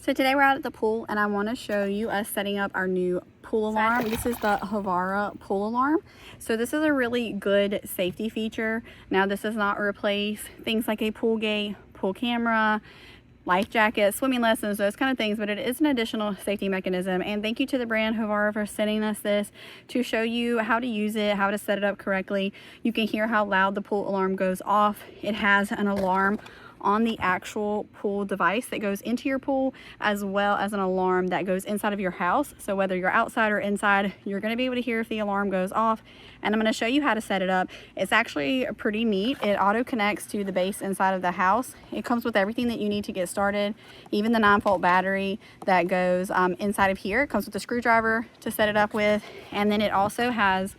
So today we're out at the pool and I want to show you us setting up our new pool alarm. This is the Havara pool alarm. So this is a really good safety feature. Now this does not replace things like a pool gate, pool camera, life jacket, swimming lessons, those kind of things, but it is an additional safety mechanism. And thank you to the brand Havara for sending us this to show you how to use it, how to set it up correctly. You can hear how loud the pool alarm goes off. It has an alarm on the actual pool device that goes into your pool, as well as an alarm that goes inside of your house. So whether you're outside or inside, you're going to be able to hear if the alarm goes off. And I'm going to show you how to set it up. It's actually pretty neat. It auto connects to the base inside of the house. It comes with everything that you need to get started, even the 9-volt battery that goes inside of here. It comes with a screwdriver to set it up with, and then it also has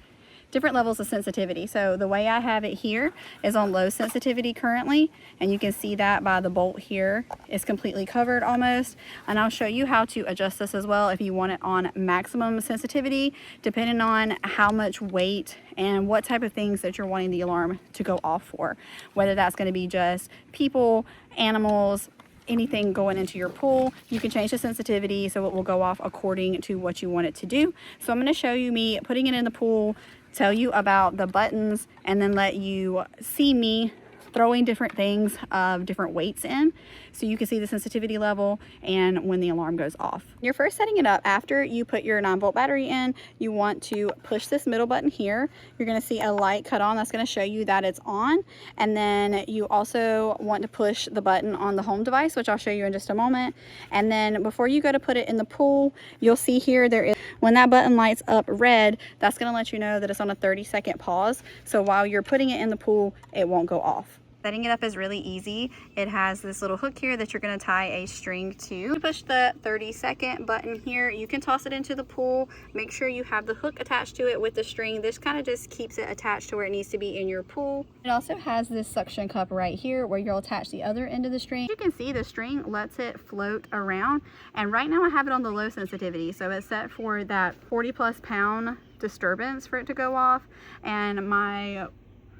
different levels of sensitivity. So the way I have it here is on low sensitivity currently, and you can see that by the bolt here is completely covered almost. And I'll show you how to adjust this as well if you want it on maximum sensitivity, depending on how much weight and what type of things that you're wanting the alarm to go off for. Whether that's going to be just people, animals, anything going into your pool, you can change the sensitivity so it will go off according to what you want it to do. So I'm going to show you me putting it in the pool, tell you about the buttons, and then let you see me throwing different things of different weights in so you can see the sensitivity level and when the alarm goes off. You're first setting it up after you put your 9-volt battery in. You want to push this middle button here. You're going to see a light cut on that's going to show you that it's on, and then you also want to push the button on the home device, which I'll show you in just a moment. And then before you go to put it in the pool, you'll see here there is, when that button lights up red, that's going to let you know that it's on a 30-second pause. So while you're putting it in the pool, it won't go off. Setting it up is really easy. It has this little hook here that you're going to tie a string to. You push the 30-second button here. You can toss it into the pool. Make sure you have the hook attached to it with the string. This kind of just keeps it attached to where it needs to be in your pool. It also has this suction cup right here where you'll attach the other end of the string. You can see the string lets it float around, and right now I have it on the low sensitivity, so it's set for that 40+ pound disturbance for it to go off. And my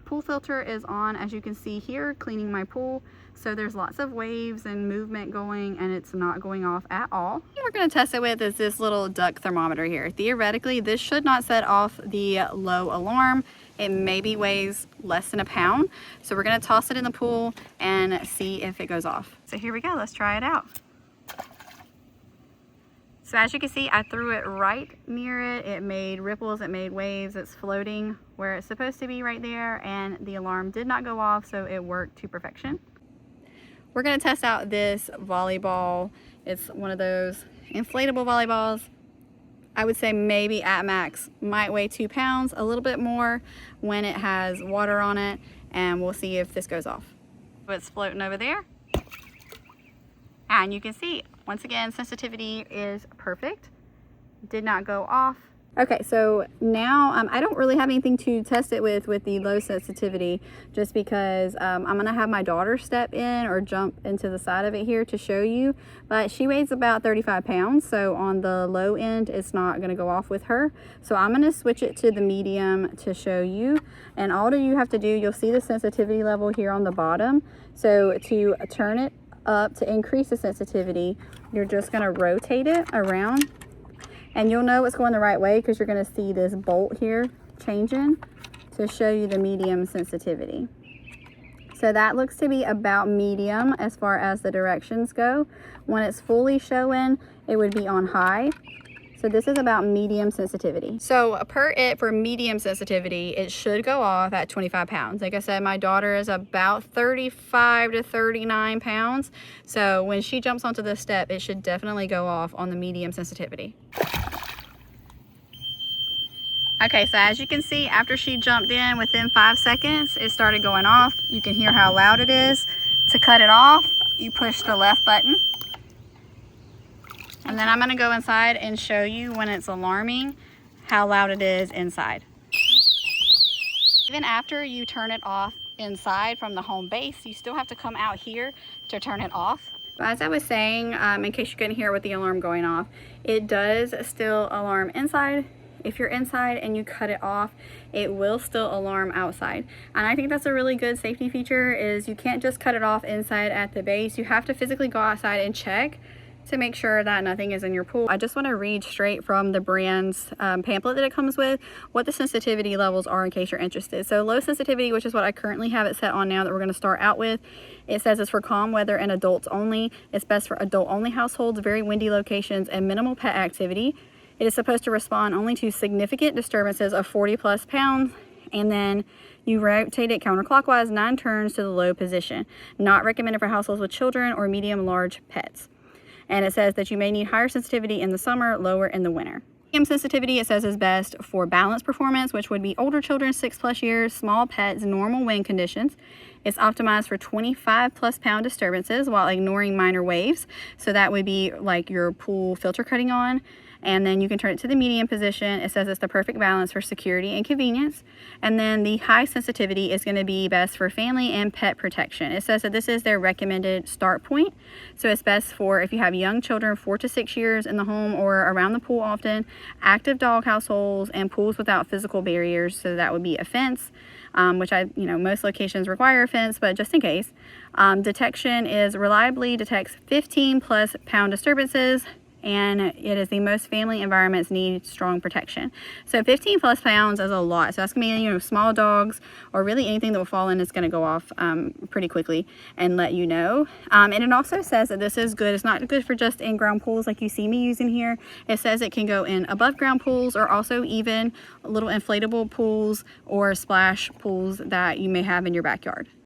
pool filter is on, as you can see here, cleaning my pool. So there's lots of waves and movement going, and it's not going off at all. What we're going to test it with is this little duck thermometer here. Theoretically, this should not set off the low alarm. It maybe weighs less than a pound. So we're going to toss it in the pool and see if it goes off. So here we go. Let's try it out. So as you can see, I threw it right near it. It made ripples, it made waves. It's floating where it's supposed to be right there, and the alarm did not go off, so it worked to perfection. We're gonna test out this volleyball. It's one of those inflatable volleyballs. I would say maybe at max might weigh 2 pounds, a little bit more when it has water on it, and we'll see if this goes off. It's floating over there. And you can see, once again, sensitivity is perfect. Did not go off. Okay, so now I don't really have anything to test it with the low sensitivity, just because I'm gonna have my daughter step in or jump into the side of it here to show you. But she weighs about 35 pounds, so on the low end, it's not gonna go off with her. So I'm gonna switch it to the medium to show you. And all that you have to do, you'll see the sensitivity level here on the bottom. So to turn it up to increase the sensitivity, you're just going to rotate it around, and you'll know it's going the right way because you're going to see this bolt here changing to show you the medium sensitivity. So that looks to be about medium as far as the directions go. When it's fully showing, it would be on high. So this is about medium sensitivity. So for medium sensitivity, it should go off at 25 pounds. Like I said, my daughter is about 35 to 39 pounds. So when she jumps onto this step, it should definitely go off on the medium sensitivity. Okay, so as you can see, after she jumped in, within 5 seconds, it started going off. You can hear how loud it is. To cut it off, you push the left button. And then I'm going to go inside and show you when it's alarming how loud it is inside. Even after you turn it off inside from the home base, you still have to come out here to turn it off. As I was saying, in case you couldn't hear with the alarm going off, it does still alarm inside. If you're inside and you cut it off, it will still alarm outside. And I think that's a really good safety feature, is you can't just cut it off inside at the base. You have to physically go outside and check to make sure that nothing is in your pool. I just want to read straight from the brand's pamphlet that it comes with what the sensitivity levels are in case you're interested. So low sensitivity, which is what I currently have it set on now that we're going to start out with, it says it's for calm weather and adults only. It's best for adult only households, very windy locations, and minimal pet activity. It is supposed to respond only to significant disturbances of 40+ pounds, and then you rotate it counterclockwise 9 turns to the low position. Not recommended for households with children or medium large pets. And it says that you may need higher sensitivity in the summer, lower in the winter. Medium sensitivity, it says, is best for balanced performance, which would be older children, 6+ years, small pets, normal wind conditions. It's optimized for 25+ pound disturbances while ignoring minor waves. So that would be like your pool filter cutting on. And then you can turn it to the medium position. It says it's the perfect balance for security and convenience. And then the high sensitivity is going to be best for family and pet protection. It says that this is their recommended start point. So it's best for if you have young children 4 to 6 years in the home or around the pool often, active dog households, and pools without physical barriers. So that would be a fence, which most locations require a fence, but just in case. Detection is reliably detects 15+ pound disturbances, and it is the most family environments need strong protection. So 15+ pounds is a lot. So that's gonna be, small dogs or really anything that will fall in is gonna go off pretty quickly and let you know. And it also says that this is good. It's not good for just in-ground pools like you see me using here. It says it can go in above ground pools or also even little inflatable pools or splash pools that you may have in your backyard.